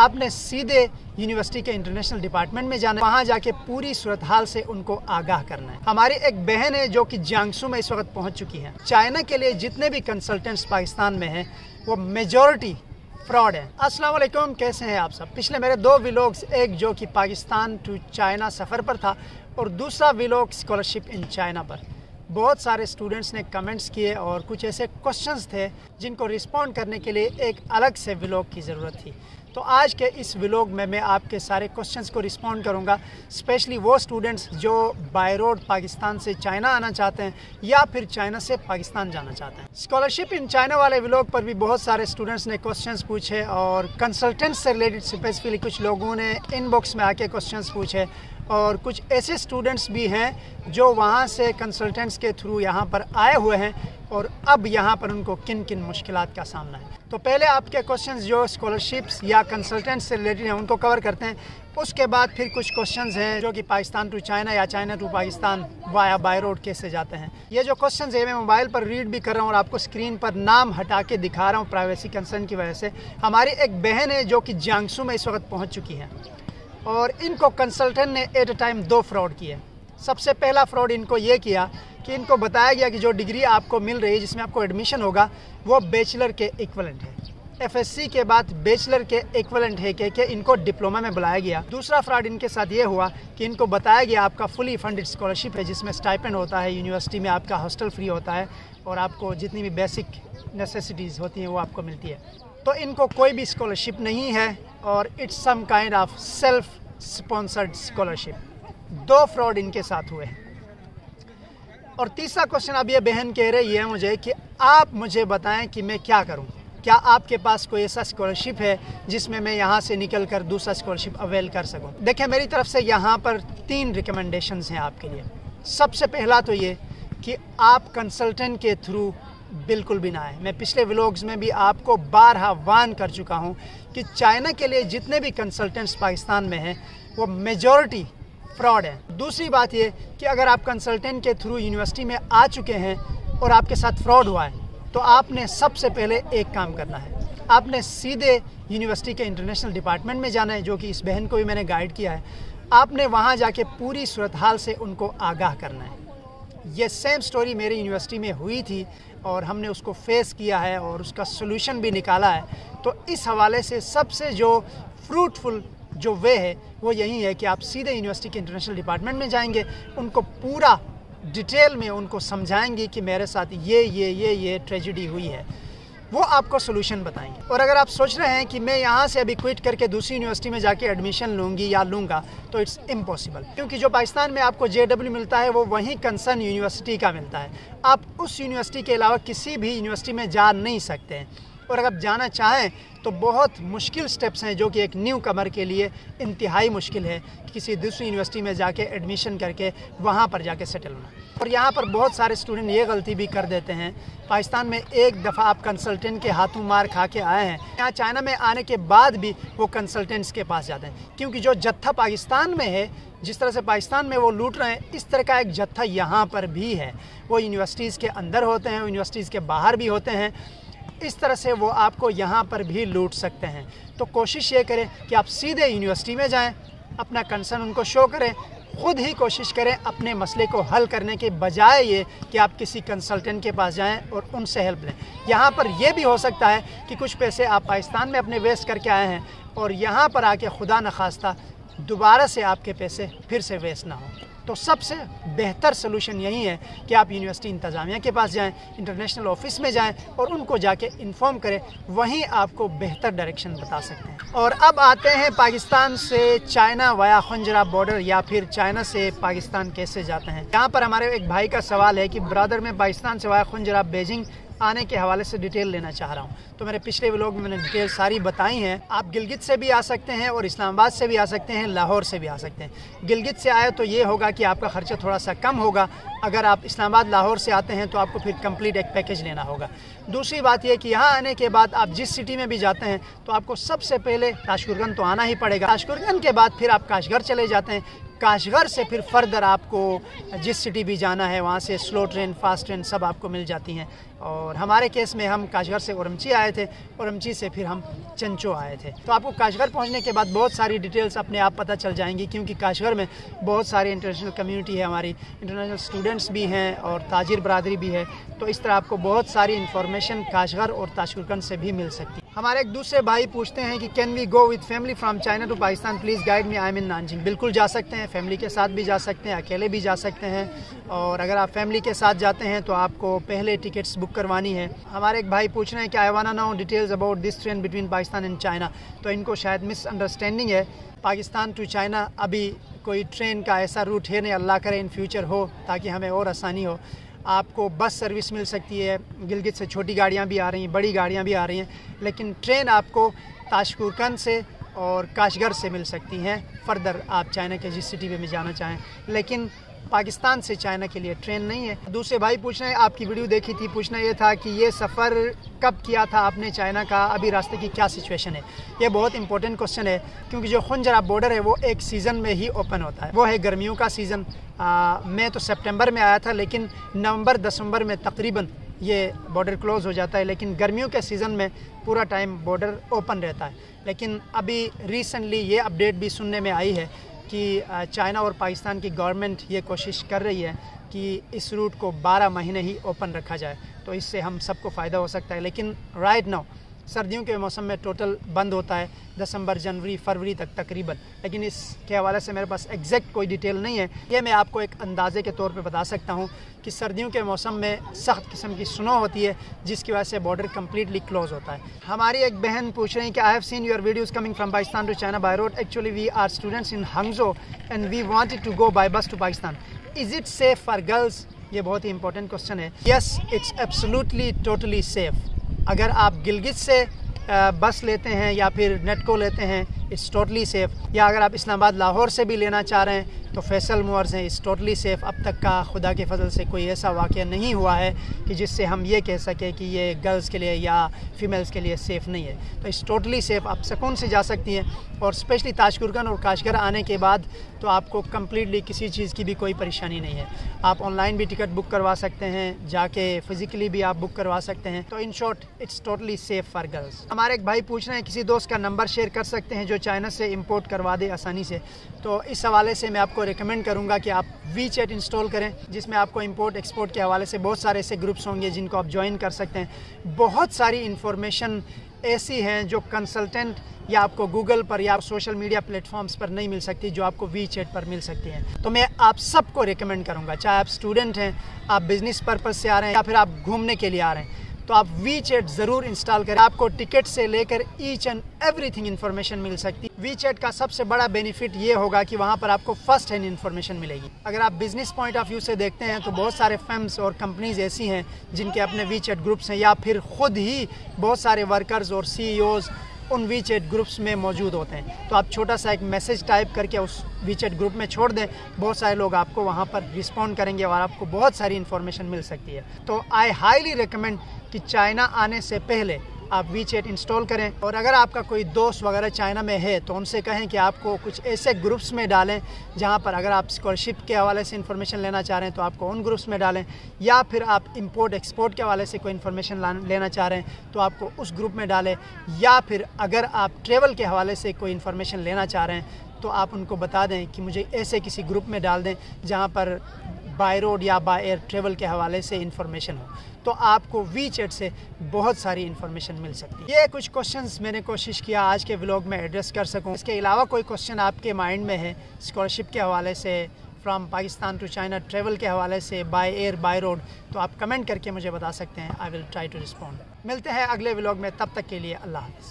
آپ نے سیدھے یونیورسٹی کے انٹرنیشنل ڈپارٹمنٹ میں جانا ہے، وہاں جا کے پوری صورتحال سے ان کو آگاہ کرنا ہے۔ ہماری ایک بہن ہے جو کہ جیانگسو میں اس وقت پہنچ چکی ہے۔ چائنا کے لیے جتنے بھی کنسلٹنٹس پاکستان میں ہیں وہ میجورٹی فراڈ ہے۔ السلام علیکم، کیسے ہیں آپ سب؟ پچھلے میرے دو ویلوگز، ایک جو کہ پاکستان ٹو چائنا سفر پر تھا اور دوسرا ویلوگ اسکالرشپ ان چائنا پر، بہت سارے اسٹوڈنٹس نے کمنٹس کیے اور کچھ ایسے کوشچنز تھے جن کو رسپونڈ کرنے کے لیے ایک الگ سے ویلوگ کی ضرورت تھی۔ تو آج کے اس ویلوگ میں آپ کے سارے کوشچنز کو رسپونڈ کروں گا، اسپیشلی وہ اسٹوڈنٹس جو بائی روڈ پاکستان سے چائنا آنا چاہتے ہیں یا پھر چائنا سے پاکستان جانا چاہتے ہیں۔ اسکالرشپ ان چائنا والے ویلوگ پر بھی بہت سارے اسٹوڈنٹس نے کوشچنز پوچھے اور کنسلٹنٹ سے ریلیٹڈ اسپیسیفکلی کچھ لوگوں نے ان باکس میں آ کے کوشچنز پوچھے، اور کچھ ایسے اسٹوڈنٹس بھی ہیں جو وہاں سے کنسلٹنٹس کے تھرو یہاں پر آئے ہوئے ہیں اور اب یہاں پر ان کو کن کن مشکلات کا سامنا ہے۔ تو پہلے آپ کے کوشچنز جو اسکالرشپس یا کنسلٹنٹس سے ریلیٹڈ ہیں ان کو کور کرتے ہیں، اس کے بعد پھر کچھ کوشچنز ہیں جو کہ پاکستان ٹو چائنا یا China to Pakistan via by road کیسے جاتے ہیں۔ یہ جو کوشچنز ہیں میں موبائل پر ریڈ بھی کر رہا ہوں اور آپ کو اسکرین پر نام ہٹا کے دکھا رہا ہوں پرائیویسی کنسرن کی وجہ سے۔ ہماری ایک بہن ہے جو کہ جیانگسو میں اس وقت پہنچ چکی ہے اور ان کو کنسلٹنٹ نے ایٹ اے ٹائم 2 فراڈ کیے۔ سب سے پہلا فراڈ ان کو یہ کیا کہ ان کو بتایا گیا کہ جو ڈگری آپ کو مل رہی ہے جس میں آپ کو ایڈمیشن ہوگا وہ بیچلر کے ایکولنٹ ہے، ایف ایس سی کے بعد بیچلر کے ایکولنٹ ہے کہ ان کو ڈپلومہ میں بلایا گیا۔ دوسرا فراڈ ان کے ساتھ یہ ہوا کہ ان کو بتایا گیا آپ کا فلی فنڈڈ اسکالرشپ ہے جس میں اسٹائپنڈ ہوتا ہے، یونیورسٹی میں آپ کا ہاسٹل فری ہوتا ہے اور آپ کو جتنی بھی بیسک نیسیسٹیز ہوتی ہیں وہ آپ کو ملتی ہے۔ تو ان کو کوئی بھی اسکالرشپ نہیں ہے اور it's some kind of self sponsored scholarship. 2 fraud ان کے ساتھ ہوئے ہیں۔ اور تیسرا کوشچن اب یہ بہن کہہ رہی ہے مجھے کہ آپ مجھے بتائیں کہ میں کیا کروں، کیا آپ کے پاس کوئی ایسا اسکالرشپ ہے جس میں میں یہاں سے نکل کر دوسرا اسکالرشپ اویل کر سکوں؟ دیکھیں، میری طرف سے یہاں پر 3 ریکمنڈیشنز ہیں آپ کے لیے۔ سب سے پہلا تو یہ کہ آپ کنسلٹنٹ کے تھرو بالکل بھی نہ آئے۔ میں پچھلے ویلوگز میں بھی آپ کو بارہا وارن کر چکا ہوں کہ چائنا کے لیے جتنے بھی کنسلٹنٹس پاکستان میں ہیں وہ میجورٹی فراڈ ہے۔ دوسری بات یہ کہ اگر آپ کنسلٹنٹ کے تھرو یونیورسٹی میں آ چکے ہیں اور آپ کے ساتھ فراڈ ہوا ہے تو آپ نے سب سے پہلے ایک کام کرنا ہے، آپ نے سیدھے یونیورسٹی کے انٹرنیشنل ڈپارٹمنٹ میں جانا ہے، جو کہ اس بہن کو بھی میں نے گائیڈ کیا ہے۔ آپ نے وہاں جا کے پوری صورتحال سے ان کو آگاہ کرنا ہے۔ یہ سیم سٹوری میری یونیورسٹی میں ہوئی تھی اور ہم نے اس کو فیس کیا ہے اور اس کا سلوشن بھی نکالا ہے۔ تو اس حوالے سے سب سے جو فروٹفل جو وے ہے وہ یہی ہے کہ آپ سیدھے یونیورسٹی کے انٹرنیشنل ڈپارٹمنٹ میں جائیں گے، ان کو پورا ڈیٹیل میں ان کو سمجھائیں گے کہ میرے ساتھ یہ ٹریجڈی ہوئی ہے، وہ آپ کو سلوشن بتائیں گے۔ اور اگر آپ سوچ رہے ہیں کہ میں یہاں سے ابھی کوئٹ کر کے دوسری یونیورسٹی میں جا کے ایڈمیشن لوں گی یا لوں گا تو اٹس امپاسبل، کیونکہ جو پاکستان میں آپ کو JW ملتا ہے وہ وہیں کنسرن یونیورسٹی کا ملتا ہے۔ آپ اس یونیورسٹی کے علاوہ کسی بھی یونیورسٹی میں جا نہیں سکتے ہیں، اور اگر آپ جانا چاہیں تو بہت مشکل سٹیپس ہیں جو کہ ایک نیو کمر کے لیے انتہائی مشکل ہے کسی دوسری یونیورسٹی میں جا کے ایڈمیشن کر کے وہاں پر جا کے سیٹل ہونا۔ اور یہاں پر بہت سارے اسٹوڈنٹ یہ غلطی بھی کر دیتے ہیں، پاکستان میں ایک دفعہ آپ کنسلٹنٹ کے ہاتھوں مار کھا کے آئے ہیں، یہاں چائنا میں آنے کے بعد بھی وہ کنسلٹنٹس کے پاس جاتے ہیں، کیونکہ جو جتھا پاکستان میں ہے، جس طرح سے پاکستان میں وہ لوٹ رہے ہیں، اس طرح کا ایک جتھا یہاں پر بھی ہے۔ وہ یونیورسٹیز کے اندر ہوتے ہیں، یونیورسٹیز کے باہر بھی ہوتے ہیں، اس طرح سے وہ آپ کو یہاں پر بھی لوٹ سکتے ہیں۔ تو کوشش یہ کریں کہ آپ سیدھے یونیورسٹی میں جائیں، اپنا کنسرن ان کو شو کریں، خود ہی کوشش کریں اپنے مسئلے کو حل کرنے کے بجائے یہ کہ آپ کسی کنسلٹنٹ کے پاس جائیں اور ان سے ہیلپ لیں۔ یہاں پر یہ بھی ہو سکتا ہے کہ کچھ پیسے آپ پاکستان میں اپنے ویسٹ کر کے آئے ہیں اور یہاں پر آ کے خدا نخواستہ دوبارہ سے آپ کے پیسے پھر سے ویسٹ نہ ہوں۔ تو سب سے بہتر سلوشن یہی ہے کہ آپ یونیورسٹی انتظامیہ کے پاس جائیں، انٹرنیشنل آفس میں جائیں اور ان کو جا کے انفارم کریں، وہیں آپ کو بہتر ڈائریکشن بتا سکتے ہیں۔ اور اب آتے ہیں پاکستان سے چائنا وایا خنجراب بارڈر یا پھر چائنا سے پاکستان کیسے جاتے ہیں۔ یہاں پر ہمارے ایک بھائی کا سوال ہے کہ برادر میں پاکستان سے وایا خنجراب بیجنگ آنے کے حوالے سے ڈیٹیل لینا چاہ رہا ہوں۔ تو میرے پچھلے ویلوگ میں نے ڈیٹیل ساری بتائی ہیں۔ آپ گلگت سے بھی آ سکتے ہیں اور اسلام آباد سے بھی آ سکتے ہیں، لاہور سے بھی آ سکتے ہیں۔ گلگت سے آئے تو یہ ہوگا کہ آپ کا خرچہ تھوڑا سا کم ہوگا، اگر آپ اسلام آباد لاہور سے آتے ہیں تو آپ کو پھر کمپلیٹ ایک پیکیج لینا ہوگا۔ دوسری بات یہ کہ یہاں آنے کے بعد آپ جس سٹی میں بھی جاتے ہیں تو آپ کو سب سے پہلے تاشقرغن تو آنا ہی پڑے گا، تاشقرغن کے بعد پھر آپ کاشغر چلے جاتے ہیں، काशगर से फिर फर्दर आपको जिस सिटी भी जाना है वहाँ से स्लो ट्रेन, फास्ट ट्रेन सब आपको मिल जाती हैं। और हमारे केस में हम काशगर से उरमची आए थे, उरमची से फिर हम चंचो आए थे। तो आपको काशगर पहुँचने के बाद बहुत सारी डिटेल्स अपने आप पता चल जाएंगी, क्योंकि काशगर में बहुत सारी इंटरनेशनल कम्युनिटी है, हमारी इंटरनेशनल स्टूडेंट्स भी हैं और ताजिर बरादरी भी है। तो इस तरह आपको बहुत सारी इन्फॉर्मेशन काशगर और ताशकुरकंद से भी मिल सकती है। हमारे एक दूसरे भाई पूछते हैं कि can we go with family from China to Pakistan, please guide me, I am in Nanjing. बिल्कुल जा सकते हैं, फैमिली के साथ भी जा सकते हैं, अकेले भी जा सकते हैं। और अगर आप फैमिली के साथ जाते हैं तो आपको पहले टिकट्स बुक करवानी है। हमारे एक भाई पूछ रहे हैं कि I want to know details about this train between Pakistan and China. तो इनको शायद मिसअंडरस्टैंडिंग है। पाकिस्तान टू चाइना अभी कोई ट्रेन का ऐसा रूट है नहीं, अल्लाह करे इन फ्यूचर हो ताकि हमें और आसानी हो। आपको बस सर्विस मिल सकती है, गिलगित से छोटी गाड़ियाँ भी आ रही हैं, बड़ी गाड़ियाँ भी आ रही हैं, लेकिन ट्रेन आपको ताशकुरकंद से और काशगर से मिल सकती हैं फर्दर आप चाइना के जिस सिटी में जाना चाहें, लेकिन पाकिस्तान से चाइना के लिए ट्रेन नहीं है। दूसरे भाई पूछ रहे हैं, आपकी वीडियो देखी थी, पूछना ये था कि ये सफ़र कब किया था आपने चाइना का, अभी रास्ते की क्या सिचुएशन है। ये बहुत इंपॉर्टेंट क्वेश्चन है, क्योंकि जो खुंजरा बॉर्डर है वो एक सीज़न में ही ओपन होता है, वो है गर्मियों का सीज़न। मैं तो सितंबर में आया था, लेकिन नवंबर दिसंबर में तकरीबन ये बॉर्डर क्लोज़ हो जाता है, लेकिन गर्मियों के सीज़न में पूरा टाइम बॉर्डर ओपन रहता है। लेकिन अभी रिसेंटली ये अपडेट भी सुनने में आई है कि चाइना और पाकिस्तान की गवर्नमेंट ये कोशिश कर रही है कि इस रूट को 12 महीने ही ओपन रखा जाए, तो इससे हम सबको फ़ायदा हो सकता है। लेकिन राइट नाउ सर्दियों के मौसम में टोटल बंद होता है दिसंबर, जनवरी, फरवरी तक तकरीबन, लेकिन इसके हवाले से मेरे पास एग्जैक्ट कोई डिटेल नहीं है। ये मैं आपको एक अंदाजे के तौर पे बता सकता हूँ कि सर्दियों के मौसम में सख्त किस्म की स्नो होती है, जिसकी वजह से बॉर्डर कम्प्लीटली क्लोज होता है। हमारी एक बहन पूछ रही हैं कि I have seen your videos coming from Pakistan to China by road, actually we are students in Hangzhou and we wanted to go by bus to Pakistan, is it safe for girls? ये बहुत ही इंपॉर्टेंट क्वेश्चन है। Yes, it's absolutely totally safe. अगर आप गिलगित से बस लेते हैं या फिर नेटको लेते हैं, इट्स टोटली सेफ़। या अगर आप इस्लामाबाद लाहौर से भी लेना चाह रहे हैं तो फैसल मूवर्स हैं, इट्स टोटली सेफ़। अब तक का खुदा के फजल से कोई ऐसा वाक़या नहीं हुआ है कि जिससे हम ये कह सकें कि ये गर्ल्स के लिए या फीमेल्स के लिए सेफ़ नहीं है। तो इट्स टोटली सेफ़, आप सुकून से जा सकती हैं। और स्पेशली ताशकुरकंद और काशगर आने के बाद तो आपको कम्प्लीटली किसी चीज़ की भी कोई परेशानी नहीं है। आप ऑनलाइन भी टिकट बुक करवा सकते हैं, जाके फ़िज़िकली भी आप बुक करवा सकते हैं। तो in short it's totally safe for girls. हमारे एक भाई पूछ रहे हैं किसी दोस्त का नंबर शेयर कर सकते हैं जो चाइना से इंपोर्ट करवा दे आसानी से। तो इस हवाले से मैं आपको रिकमेंड करूंगा कि आप वीचैट इंस्टॉल करें, जिसमें आपको इंपोर्ट एक्सपोर्ट के हवाले से बहुत सारे ऐसे ग्रुप्स होंगे जिनको आप ज्वाइन कर सकते हैं। बहुत सारी इन्फॉर्मेशन ऐसी हैं जो कंसल्टेंट या आपको गूगल पर या सोशल मीडिया प्लेटफॉर्म्स पर नहीं मिल सकती, जो आपको वीचैट पर मिल सकती हैं। तो मैं आप सबको रिकमेंड करूंगा, चाहे आप स्टूडेंट हैं, आप बिज़नेस पर्पज़ से आ रहे हैं या फिर आप घूमने के लिए आ रहे हैं, तो आप वीचैट ज़रूर इंस्टॉल करें। आपको टिकट से लेकर ईच एंड एवरीथिंग इन्फॉर्मेशन मिल सकती है। वीचैट का सबसे बड़ा बेनिफिट ये होगा कि वहाँ पर आपको फर्स्ट हैंड इन्फॉर्मेशन मिलेगी। अगर आप बिज़नेस पॉइंट ऑफ व्यू से देखते हैं तो बहुत सारे फर्म्स और कंपनीज ऐसी हैं जिनके अपने वीचैट ग्रुप्स हैं, या फिर ख़ुद ही बहुत सारे वर्कर्स और CEOs उन वीचैट ग्रुप्स में मौजूद होते हैं। तो आप छोटा सा एक मैसेज टाइप करके उस वीचैट ग्रुप में छोड़ दें, बहुत सारे लोग आपको वहाँ पर रिस्पॉन्ड करेंगे और आपको बहुत सारी इन्फॉर्मेशन मिल सकती है। तो आई हाईली रिकमेंड कि चाइना आने से पहले आप वीचैट इंस्टॉल करें। और अगर आपका कोई दोस्त वगैरह चाइना में है तो उनसे कहें कि आपको कुछ ऐसे ग्रुप्स में डालें जहां पर अगर आप स्कॉलरशिप के हवाले से इन्फॉर्मेशन लेना चाह रहे हैं तो आपको उन ग्रुप्स में डालें, या फिर आप इंपोर्ट एक्सपोर्ट के हवाले से कोई इन्फॉर्मेशन लेना चाह रहे हैं तो आपको उस ग्रुप में डालें, या फिर अगर आप ट्रैवल के हवाले से कोई इन्फॉर्मेशन लेना चाह रहे हैं तो आप उनको बता दें कि मुझे ऐसे किसी ग्रुप में डाल दें जहाँ पर बाय रोड या बाय एयर ट्रेवल के हवाले से इन्फॉर्मेशन हो। तो आपको वीचैट से बहुत सारी इन्फॉर्मेशन मिल सकती है। ये कुछ क्वेश्चंस मैंने कोशिश किया आज के व्लॉग में एड्रेस कर सकूं। इसके अलावा कोई क्वेश्चन आपके माइंड में है स्कॉलरशिप के हवाले से, from Pakistan to China travel के हवाले से, बाय एयर बाय रोड, तो आप कमेंट करके मुझे बता सकते हैं। I will try to respond. मिलते हैं अगले व्लॉग में, तब तक के लिए अल्लाह हाफ़िज़।